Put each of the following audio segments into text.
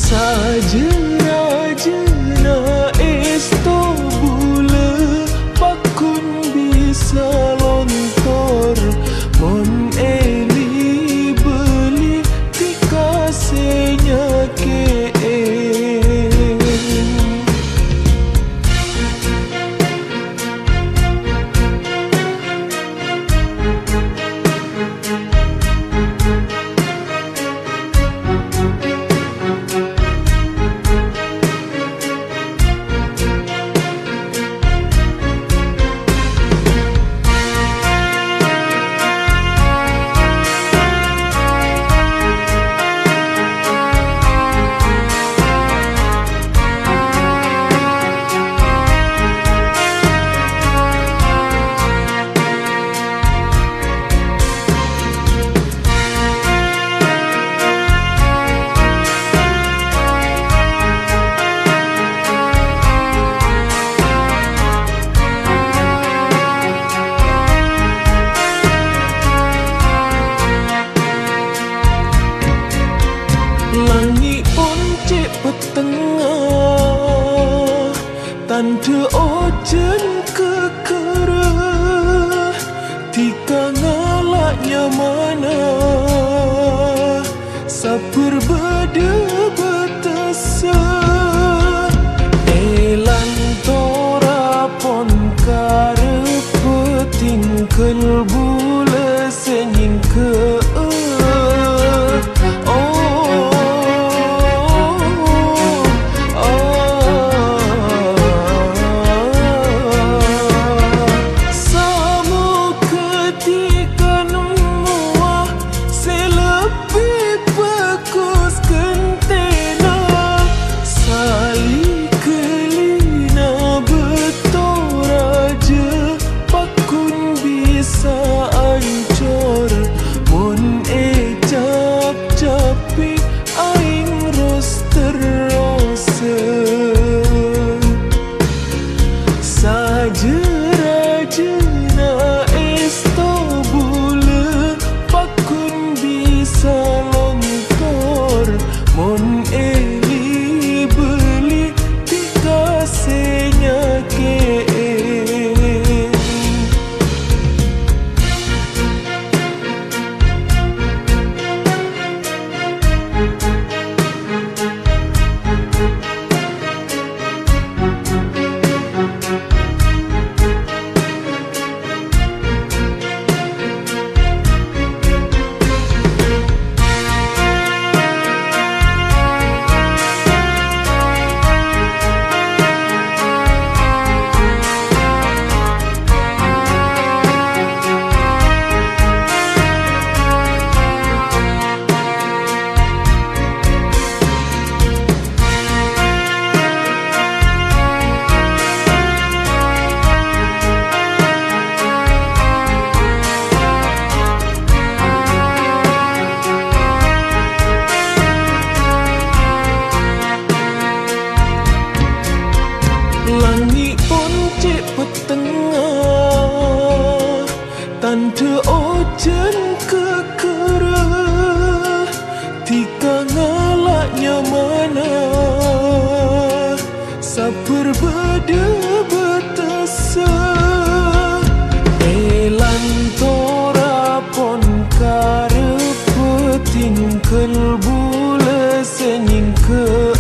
Saja-rajana esto bula pakun bisa lontor mon eli beli dikasihnya ke langit pun cek petengah tanda ojen kekerah tika ngalaknya mana saper beda betesa elan tora pon karep petingkel bula senying ke saja-rajana esto bula pakun bisa lontor mon eli beli dikasihnya ke langit pun cek petengah tanda ojen kekerah tika ngalaknya mana saper beda betesa elan tora pon karep petingkel bula senying ke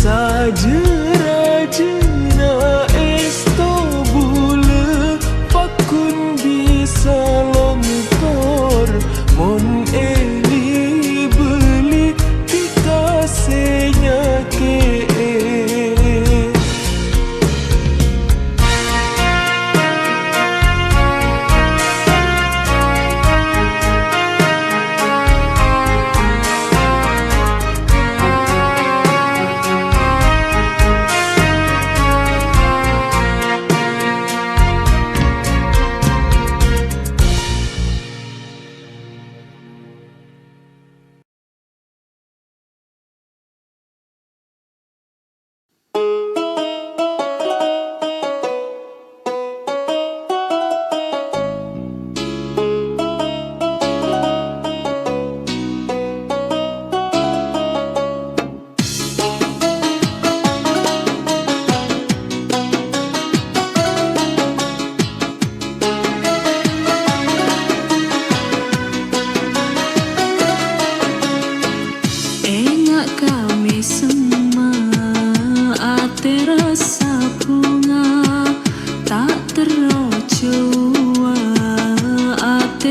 saja-rajana esto bula pakun bisa lontor mon eli beli dikasihnya ke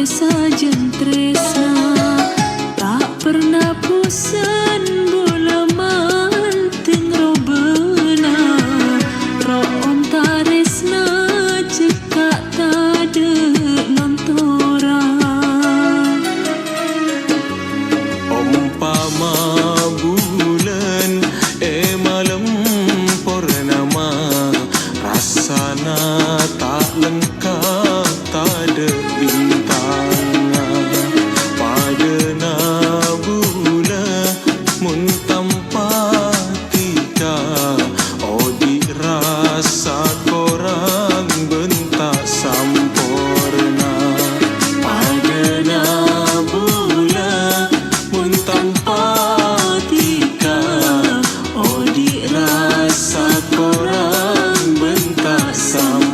sajen tresna tak pernah bosan bola manting robena ro om taresna cekak tade lontora umpama bulan malam purnama rasana tak lengkap tade bintang pada na bulan mun tanpa tika oh dirasa korang bentak sampurna pada na bulan mun tanpa tika oh dirasa korang bentak sampurna.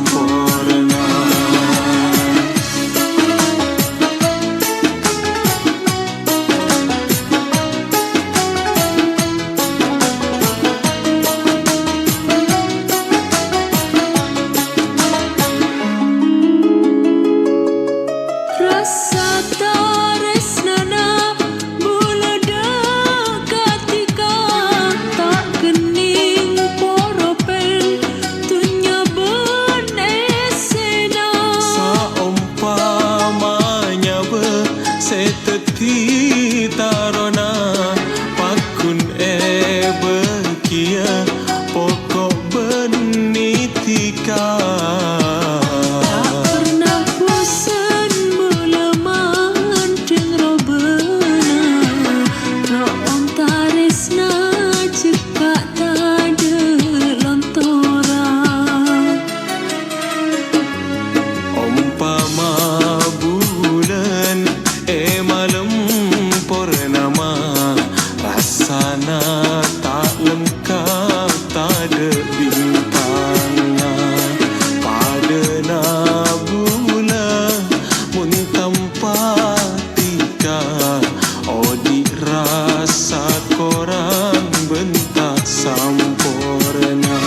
rasa taresnana bola dekatika tak kening poropen tunya benesena Saumpamanya seteti tarona pakun berkia pokok benitika pernah bosan bola manting robena ro om taresna cekak tade lontora umpama bulan malam purnama rasana tak lengkap tade bintang pada na bulan mun tanpa tika oh dirasa korang bentak sampurna.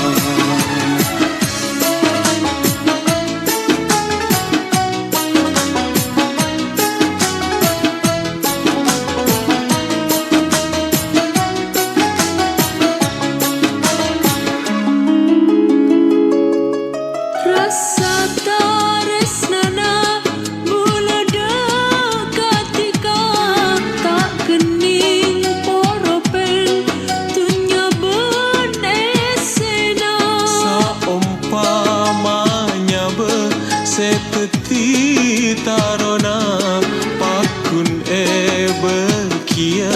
rasa taresnana bola dekatika tak kening poropen tunya benesena Saumpamanya seteti tarona pakun berkia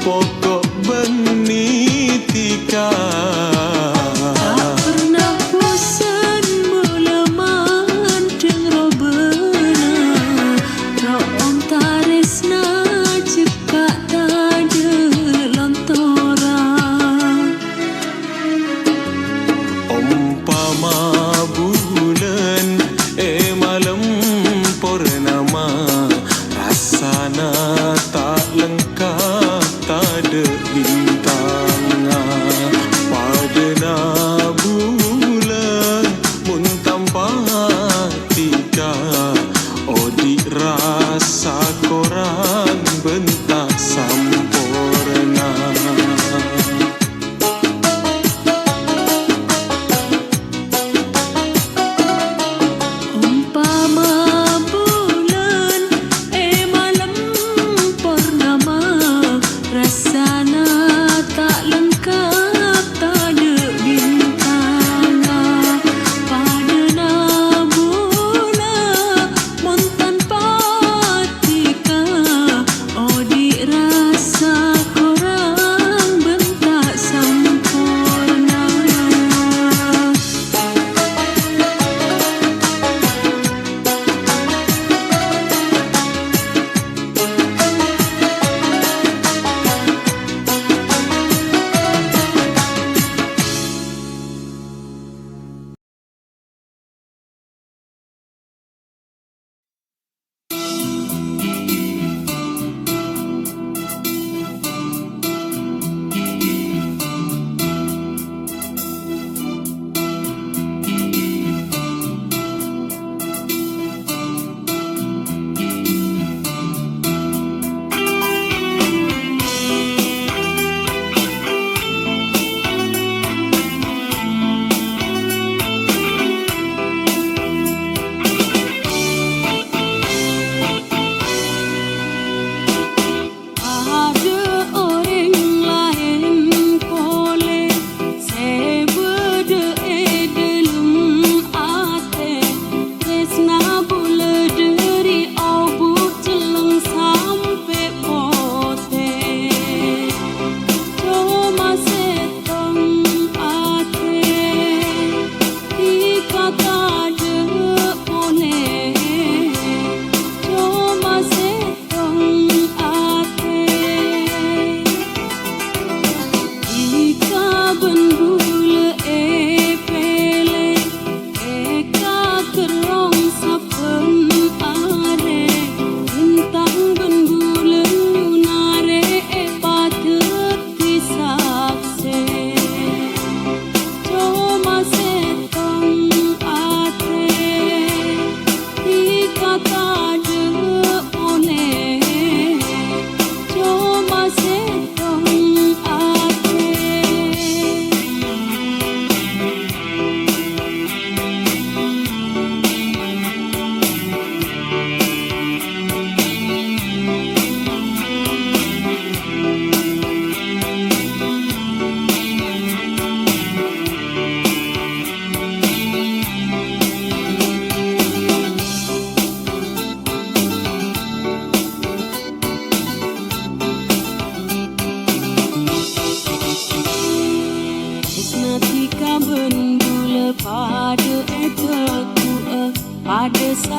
pokok benitika pernah bosan bola manting robena ro om taresna cekak tade lontora umpama bulan malam purnama rasana tak lengkap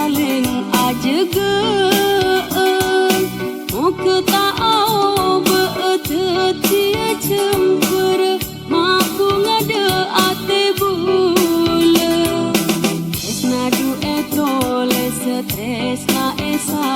saling ajegeun muka tahu beetetia cemper mampu ngade ate bule esna du etole stres na esa